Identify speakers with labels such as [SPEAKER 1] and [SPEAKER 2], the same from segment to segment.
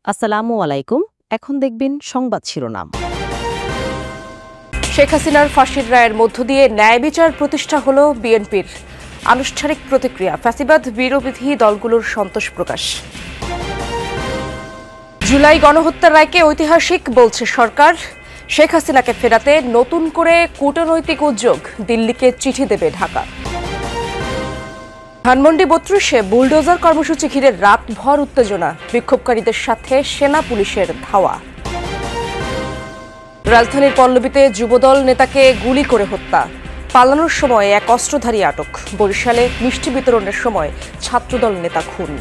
[SPEAKER 1] আসসালামু আলাইকুম। এখন দেখবেন সংবাদ শিরোনাম।
[SPEAKER 2] শেখ হাসিনার ফাঁসির রায়ের মধ্য দিয়ে ন্যায় বিচার প্রতিষ্ঠা হলো বিএনপির। আনুষ্ঠানিক প্রতিক্রিয়া, ফ্যাসিবাদ বিরোধী দলগুলোর সন্তোষ প্রকাশ। জুলাই গণহত্যার রায়কে ঐতিহাসিক বলছে সরকার। শেখ হাসিনাকে ফেরাতে নতুন করে কূটনৈতিক উদ্যোগ, দিল্লিকে চিঠি দেবে ঢাকা। ধানমন্ডি ৩২-এ বুলডোজার কর্মসূচি ঘিরে রাতভর উত্তেজনা, বিক্ষোভকারীদের সাথে সেনা পুলিশের ধাওয়া। রাজধানীর পল্লবীতে যুবদল নেতাকে গুলি করে হত্যা, পালানোর সময় এক অস্ত্রধারী আটক। বরিশালে মিষ্টি বিতরণের সময় ছাত্রদল নেতা খুন।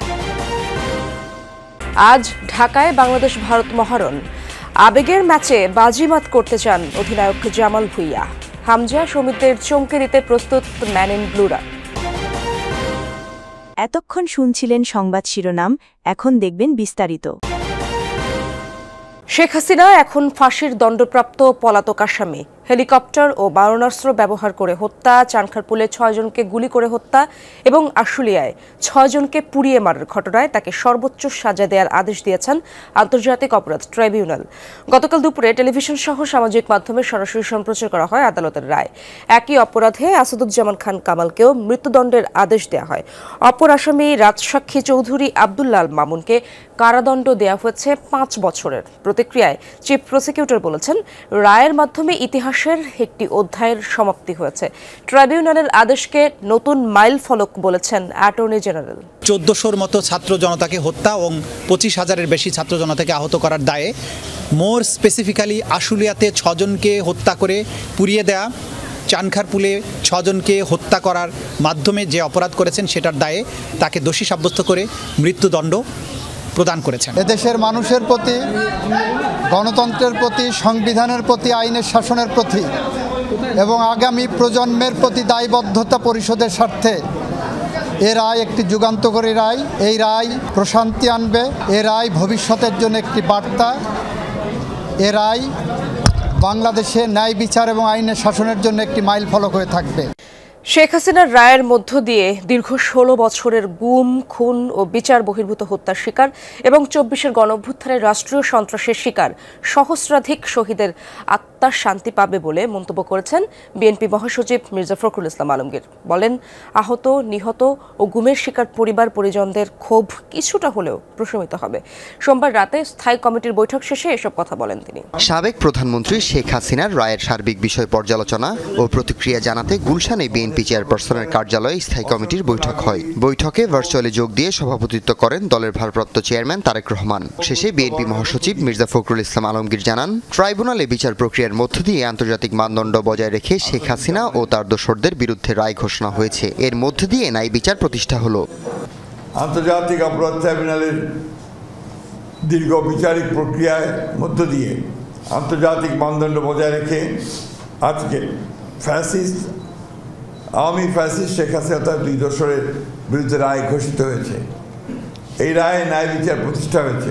[SPEAKER 2] আজ ঢাকায় বাংলাদেশ ভারত মহারণ। আবেগের ম্যাচে বাজিমাত করতে চান অধিনায়ক জামাল ভুঁইয়া। হামজা সমিতির চমকে দিতে প্রস্তুত ম্যান ইন ব্লুরা।
[SPEAKER 3] এতক্ষণ শুনছিলেন সংবাদ শিরোনাম, এখন দেখবেন বিস্তারিত।
[SPEAKER 2] শেখ হাসিনা এখন ফাঁসির দণ্ডপ্রাপ্ত পলাতক আসামি। হেলিকপ্টার ও মারণাস্ত্র ব্যবহার করে হত্যা, চানখারপুলে ৬ জনকে গুলি করে হত্যা এবং আশুলিয়ায় ৬ জনকে পুড়িয়ে মারার ঘটনায় তাকে সর্বোচ্চ সাজা দেওয়ার আদেশ দিয়েছেন আন্তর্জাতিক অপরাধ ট্রাইব্যুনাল। গতকাল দুপুরে টেলিভিশন সহ সামাজিক মাধ্যমে সরাসরি সম্প্রচার করা হয় আদালতের রায়। একই অপরাধে আসাদুজ্জামান খান কামালকেও মৃত্যুদণ্ডের আদেশ দেওয়া হয়। অপর আসামি রাজসাক্ষী চৌধুরী আব্দুল্লাহ আল মামুনকে কারাদণ্ড দেওয়া হয়েছে ৫ বছরের। প্রতিক্রিয়ায় চিফ প্রসিকিউটর বলেছেন, রায়ের মাধ্যমে ইতিহাসের একটি অধ্যায়ের সমাপ্তি হয়েছে। ট্রাইব্যুনালের আদেশকে নতুন মাইল ফলক বলেছেন অ্যাটর্নি জেনারেল।
[SPEAKER 4] ১৪০০র মতো ছাত্র জনতাকে হত্যা এবং ২৫,০০০-এর বেশি ছাত্র জনতাকে আহত করার দায়ে, মোর স্পেসিফিক্যালি আশুলিয়াতে ৬ জনকে হত্যা করে পুড়িয়ে দেয়া, চানখারপুলে ৬ জনকে হত্যা করার মাধ্যমে যে অপরাধ করেছেন সেটার দায়ে তাকে দোষী সাব্যস্ত করে মৃত্যুদণ্ড প্রদান করেছেন।
[SPEAKER 5] এদেশের মানুষের প্রতি, গণতন্ত্রের প্রতি, সংবিধানের প্রতি, আইনের শাসনের প্রতি এবং আগামী প্রজন্মের প্রতি দায়বদ্ধতা পরিশোধের স্বার্থে এ রায় একটি যুগান্তকারী রায়। এই রায় প্রশান্তি আনবে। এ রায় ভবিষ্যতের জন্য একটি বার্তা। এ রায় বাংলাদেশে ন্যায় বিচার এবং আইনের শাসনের জন্য একটি মাইল ফলক হয়ে থাকবে।
[SPEAKER 2] শেখ হাসিনার রায়ের মধ্য দিয়ে দীর্ঘ ১৬ বছরের গুম, খুন ও বিচার বহির্ভূত হত্যার শিকার এবং ২৪-এর গণঅভ্যুত্থানের রাষ্ট্রীয় সন্ত্রাসের শিকার সহস্রাধিক শহীদের আত্মার শান্তি পাবে বলে মন্তব্য করেছেন বিএনপি মহাসচিব মির্জা ফখরুল ইসলাম আলমগীর। বলেন, আহত, নিহত ও গুমের শিকার পরিবার পরিজনদের ক্ষোভ কিছুটা হলেও প্রশমিত হবে। সোমবার রাতে স্থায়ী কমিটির বৈঠক শেষে এসব কথা বলেন তিনি।
[SPEAKER 6] সাবেক প্রধানমন্ত্রী শেখ হাসিনার রায়ের সার্বিক বিষয় পর্যালোচনা ও প্রতিক্রিয়া জানাতে গুলশানে বিএনপি চেয়ারপারসনের কার্যালয়ে স্থায়ী কমিটির বৈঠক হয়। বৈঠকে ভার্চুয়ালি যোগ দিয়ে সভাপতিত্ব করেন দলের ভারপ্রাপ্ত চেয়ারম্যান তারেক রহমান। শেষে বিএনপি মহাসচিব মির্জা ফখরুল ইসলাম আলমগীর জানান, ট্রাইব্যুনালে বিচার প্রক্রিয়ার মধ্য দিয়ে আন্তর্জাতিক মানদণ্ড বজায় রেখে শেখ হাসিনা ও তার দোসরদের বিরুদ্ধে রায় ঘোষণা হয়েছে। এর মধ্য দিয়ে ন্যায় বিচার প্রতিষ্ঠা হলো।
[SPEAKER 7] আন্তর্জাতিক অপরাধ ট্রাইব্যুনালের দীর্ঘ বিচারিক প্রক্রিয়ার মধ্য দিয়ে আন্তর্জাতিক মানদণ্ড বজায় রেখে আজকে আওয়ামী ফ্যাসিস্ট শেখ হাসিনা তার ২ দোসরের বিরুদ্ধে রায় ঘোষিত হয়েছে। এই রায়ে ন্যায় বিচার প্রতিষ্ঠা হয়েছে।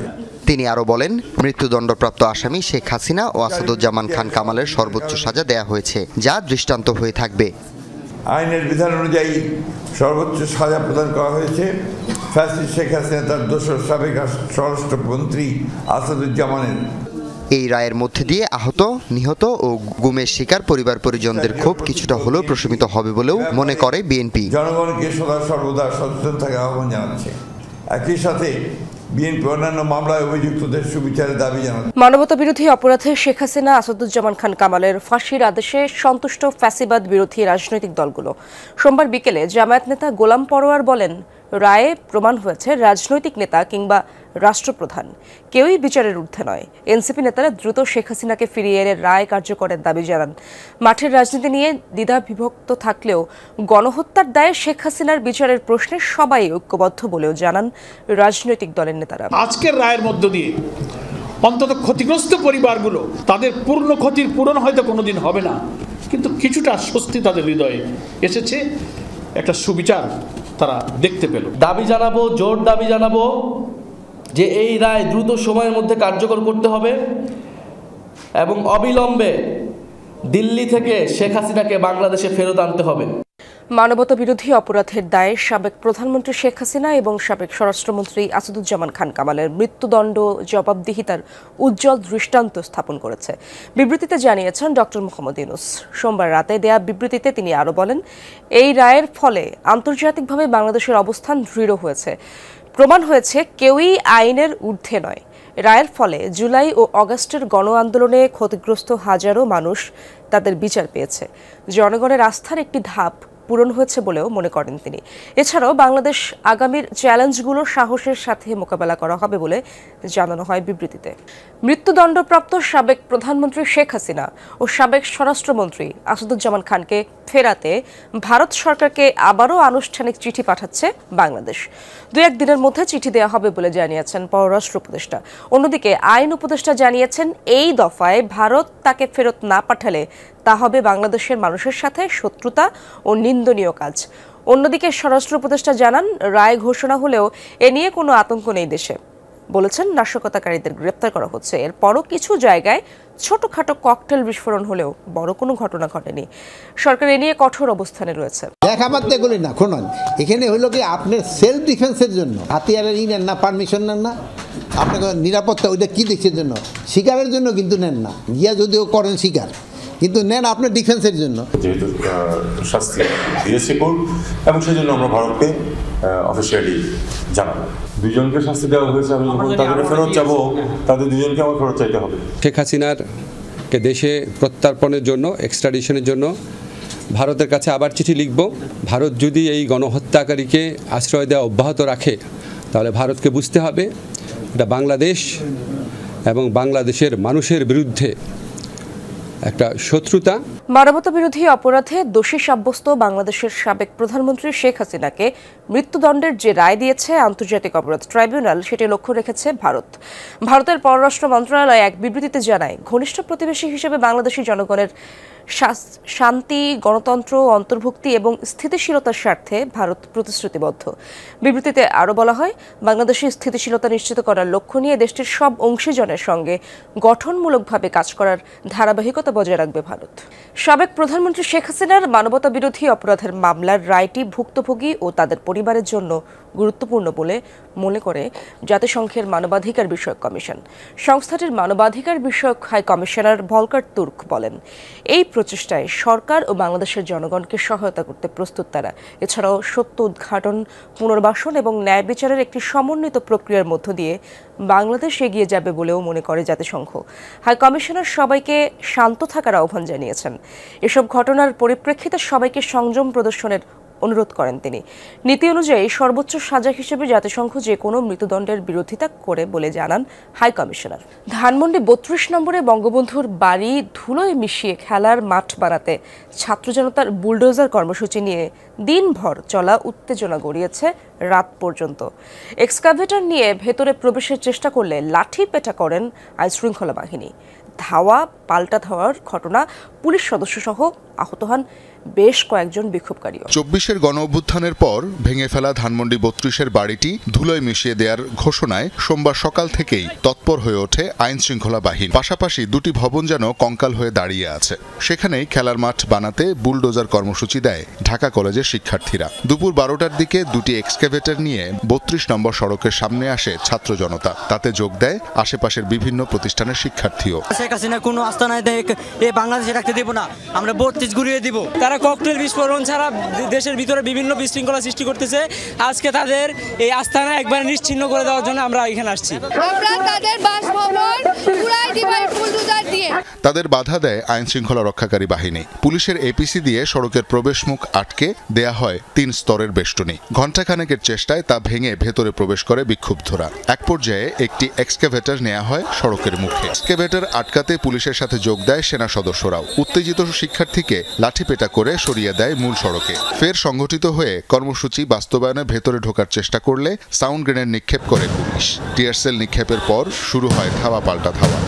[SPEAKER 6] তিনি আরও বলেন, মৃত্যুদণ্ডপ্রাপ্ত আসামি শেখ হাসিনা ও আসাদুজ্জামান খান কামালের সর্বোচ্চ সাজা দেয়া হয়েছে, যা দৃষ্টান্ত হয়ে থাকবে।
[SPEAKER 7] আইনের বিধান অনুযায়ী সর্বোচ্চ সাজা প্রদান করা হয়েছে ফ্যাসিস্ট শেখ হাসিনা তার দোসর সাবেক স্বরাষ্ট্রমন্ত্রী আসাদুজ্জামানের।
[SPEAKER 6] এই রায়ের মধ্যে দিয়ে আহত, নিহত ও গুমের শিকার পরিবার পরিজনদের ক্ষোভ কিছুটা হলেও প্রশমিত হবে বলেও মনে করে বিএনপি।
[SPEAKER 7] জনগণকে সদা সর্বদা সচেতন থাকার আহ্বান জানাচ্ছে। একই সাথে বিএনপি অন্যান্য মামলায় অভিযুক্তদের সুবিচারের দাবি জানাচ্ছে।
[SPEAKER 2] মানবতা বিরোধী অপরাধে শেখ হাসিনা, আসাদুজ্জামান খান কামালের ফাঁসির আদেশে সন্তুষ্ট ফ্যাসিবাদ বিরোধী রাজনৈতিক দলগুলো। সোমবার বিকেলে জামায়াত নেতা গোলাম পরোয়ার বলেন, রায়ে প্রমাণ হয়েছে রাজনৈতিক নেতা কিংবা রাষ্ট্রপ্রধান কেউই বিচারের ঊর্ধ্বে নয়। এনসিপি নেতারা দ্রুত শেখ হাসিনাকে ফিরিয়ে এনে রায় কার্যকরের দাবি জানান। মাঠের রাজনীতি নিয়ে দ্বিধা বিভক্ত থাকলেও গণহত্যার দায়ে শেখ হাসিনার বিচারের প্রশ্নে সবাই ঐক্যবদ্ধ বলেও জানান রাজনৈতিক দলের নেতারা।
[SPEAKER 8] আজকের রায়ের মধ্য দিয়ে অন্তত ক্ষতিগ্রস্ত পরিবারগুলো, তাদের পূর্ণ ক্ষতির পূরণ হয়তো কোনোদিন হবে না, কিন্তু কিছুটা স্বস্তি তাদের হৃদয়ে এসেছে, একটা সুবিচার তারা দেখতে পেল।
[SPEAKER 9] দাবি জানাবো, জোর দাবি জানাবো যে এই রায় দ্রুত সময়ের মধ্যে কার্যকর করতে হবে এবং অবিলম্বে দিল্লি থেকে শেখ হাসিনাকে বাংলাদেশে ফেরত আনতে হবে।
[SPEAKER 2] মানবতা বিরোধী অপরাধের দায়ে সাবেক প্রধানমন্ত্রী শেখ হাসিনা এবং সাবেক স্বরাষ্ট্রমন্ত্রী আসাদুজ্জামান খান কামালের মৃত্যুদণ্ড জবাবদিহিতার উজ্জ্বল দৃষ্টান্ত স্থাপন করেছে বিবৃতিতে জানিয়েছেন ডক্টর মোহাম্মদ ইউনূস। সোমবার রাতে দেয়া বিবৃতিতে তিনি আরও বলেন, এই রায়ের ফলে আন্তর্জাতিকভাবে বাংলাদেশের অবস্থান দৃঢ় হয়েছে। প্রমাণ হয়েছে কেউই আইনের ঊর্ধ্বে নয়। রায়ের ফলে জুলাই ও আগস্টের গণ আন্দোলনে ক্ষতিগ্রস্ত হাজারো মানুষ তাদের বিচার পেয়েছে। জনগণের আস্থার একটি ধাপ পূরণ হয়েছে বলেও মনে করেন তিনি। এছাড়াও বাংলাদেশ আগামীর চ্যালেঞ্জগুলো সাহসের সাথে মোকাবেলা করা হবে বলে জানানো হয় বিবৃতিতে। মৃত্যুদণ্ডপ্রাপ্ত সাবেক প্রধানমন্ত্রী শেখ হাসিনা ও সাবেক স্বরাষ্ট্রমন্ত্রী আসাদুজ্জামান খানকে ফেরাতে ভারত সরকারকে আবারও আনুষ্ঠানিক চিঠি পাঠাচ্ছে বাংলাদেশ। 2-1 দিনের মধ্যে চিঠি দেওয়া হবে বলে জানিয়েছেন পররাষ্ট্র উপদেষ্টা। অন্যদিকে আইন উপদেষ্টা জানিয়েছেন, এই দফায় ভারত তাকে ফেরত না পাঠালে তা হবে বাংলাদেশের মানুষের সাথে শত্রুতা ও নিন্দনীয় কাজ। অন্যদিকে স্বরাষ্ট্র উপদেষ্টা জানান, রায় ঘোষণা হলেও এ নিয়ে কোনো আতঙ্ক নেই দেশে। বলেছেন, নাশকতাকারীদের গ্রেপ্তার করা হচ্ছে। এরপরও কিছু জায়গায় ছোটখাটো ককটেল বিস্ফোরণ হলেও বড় কোনো ঘটনা ঘটেনি। সরকার এ নিয়ে কঠোর অবস্থানে রয়েছে।
[SPEAKER 10] দেখাবার্তা গুলি না শুনুন, এখানে হইল কি আপনার সেলফ ডিফেন্সের জন্য হাতিয়ারের নেন না, পারমিশন নেন না, আপনাকে নিরাপত্তা ওইটা কি দেখছেন জন্য, শিকারের জন্য কিন্তু নেন না, গিয়া যদিও করেন শিকার, কিন্তু নেন আপনার ডিফেন্সের জন্য।
[SPEAKER 11] যেহেতু শাস্তি দিয়েছে কোর্ট এবং সেই জন্য আমরা ভারতকে অফিসিয়ালি জানাবো। দুজনকে শাস্তি দেওয়া হয়েছে, আমি যখন তাদের ফেরত যাবো তাদের দুজনকে আমার ফেরত চাইতে হবে।
[SPEAKER 12] শেখ হাসিনার কে দেশে প্রত্যার্পণের জন্য, এক্সট্রাডিশনের জন্য ভারতের কাছে আবার চিঠি লিখব। ভারত যদি এই গণহত্যাকারীকে আশ্রয় দেওয়া অব্যাহত রাখে তাহলে ভারতকে বুঝতে হবে এটা বাংলাদেশ এবং বাংলাদেশের মানুষের বিরুদ্ধে একটা শত্রুতা।
[SPEAKER 2] মানবতা বিরোধী অপরাধে দোষী সাব্যস্ত বাংলাদেশের সাবেক প্রধানমন্ত্রী শেখ হাসিনাকে মৃত্যুদণ্ডের যে রায় দিয়েছে আন্তর্জাতিক অপরাধ ট্রাইব্যুনাল, সেটি লক্ষ্য রেখেছে ভারত। ভারতের পররাষ্ট্র মন্ত্রণালয় এক বিবৃতিতে জানায়, ঘনিষ্ঠ প্রতিবেশী হিসেবে বাংলাদেশি জনগণের শান্তি, গণতন্ত্র, অন্তর্ভুক্তি এবং স্থিতিশীলতার স্বার্থে ভারত প্রতিশ্রুতিবদ্ধ। বিবৃতিতে আরও বলা হয়, বাংলাদেশের স্থিতিশীলতা নিশ্চিত করার লক্ষ্য নিয়ে দেশটির সব অংশীজনের সঙ্গে গঠনমূলকভাবে কাজ করার ধারাবাহিকতা বজায় রাখবে ভারত। সাবেক প্রধানমন্ত্রী শেখ হাসিনার মানবতা বিরোধী অপরাধের মামলার রায়টি ভুক্তভোগী ও তাদের পরিবারের জন্য গুরুত্বপূর্ণ বলে মনে করে জাতিসংঘের মানবাধিকার বিষয়ক কমিশন। সংস্থাটির মানবাধিকার বিষয়ক হাই কমিশনার ভলকার তুর্ক বলেন, এই প্রচেষ্টায় সরকার ও বাংলাদেশের জনগণকে সহায়তা করতে প্রস্তুত তারা। এছাড়াও সত্য উদ্ঘাটন, পুনর্বাসন এবং ন্যায় বিচারের একটি সমন্বিত প্রক্রিয়ার মধ্য দিয়ে বাংলাদেশ এগিয়ে যাবে বলেও মনে করে জাতিসংঘ। হাই কমিশনার সবাইকে শান্ত থাকার আহ্বান জানিয়েছেন। এসব ঘটনার পরিপ্রেক্ষিতে সবাইকে সংযম প্রদর্শনের অনুরোধ করেন তিনি। নীতি অনুযায়ী সর্বোচ্চ সাজা হিসেবে জাতিসংঘ যে কোনো মৃত্যুদণ্ডের বিরোধিতা করে বলে জানান হাই কমিশনার। ধানমন্ডি 32 নম্বরে বঙ্গবন্ধুর বাড়ি ধুলোয় মিশিয়ে খেলার মাঠ বানাতে ছাত্র জনতার বুলডোজার কর্মসূচি নিয়ে দিনভর চলা উত্তেজনা গড়িয়েছে রাত পর্যন্ত। এক্সকাভেটর নিয়ে ভেতরে প্রবেশের চেষ্টা করলে লাঠি পেটা করেন আইনশৃঙ্খলা বাহিনী। ধাওয়া পাল্টা ধাওয়ার ঘটনা, পুলিশ সদস্য সহ আহত হন বেশ কয়েকজন বিক্ষোভকারীও।
[SPEAKER 13] 24-এর গণ অভ্যুত্থানের পর ভেঙে ফেলা ধানমন্ডি 32-এর বাড়িটি ধুলোয় মিশিয়ে দেওয়ার ঘোষণায় সোমবার সকাল থেকেই তৎপর হয়ে ওঠে আইন শৃঙ্খলা বাহিনী। পাশাপাশি দুটি ভবন যেন কঙ্কাল হয়ে দাঁড়িয়ে আছে। সেখানেই খেলার মাঠ বানাতে বুলডোজার কর্মসূচি দেয় ঢাকা কলেজের শিক্ষার্থীরা। দুপুর 12টার দিকে দুটি এক্সকাভেটর নিয়ে 32 নম্বর সড়কের সামনে আসে ছাত্র জনতা। তাতে যোগ দেয় আশেপাশের বিভিন্ন প্রতিষ্ঠানের শিক্ষার্থীও।
[SPEAKER 14] শেখ হাসিনা কোনো আস্তানায় বাংলাদেশে রাখতে দেব না, আমরা 32 ঘুরিয়ে দিব। তারা ককটেল বিস্ফোরণ ছাড়া দেশের ভিতরে বিভিন্ন বিশৃঙ্খলা সৃষ্টি করতেছে। আজকে তাদের এই আস্তানা একবার নিশ্চিহ্ন করে দেওয়ার জন্য আমরা এখানে আসছি।
[SPEAKER 13] তাদের বাধা দেয় আইন শৃঙ্খলা রক্ষাকারী বাহিনী। পুলিশের এপিসি দিয়ে সড়কের প্রবেশ মুখ আটকে দেয়া হয় 3 স্তরের বেষ্টনী। ঘণ্টাখানেকের চেষ্টায় তা ভেঙে ভেতরে প্রবেশ করে বিক্ষুব্ধরা। এক পর্যায়ে একটি এক্সকাভেটর নেওয়া হয় সড়কের মুখে। এক্সকাভেটর আটকাতে পুলিশের সাথে যোগ দেয় সেনা সদস্যরাও। উত্তেজিত শিক্ষার্থীকে লাঠিপেটা করে সরিয়ে দেয় মূল সড়কে। ফের সংগঠিত হয়ে কর্মসূচি বাস্তবায়নে ভেতরে ঢোকার চেষ্টা করলে সাউন্ড গ্রেনেড নিক্ষেপ করে পুলিশ। টিয়ারশেল নিক্ষেপের পর শুরু হয় ধাওয়া পাল্টা ধাওয়া।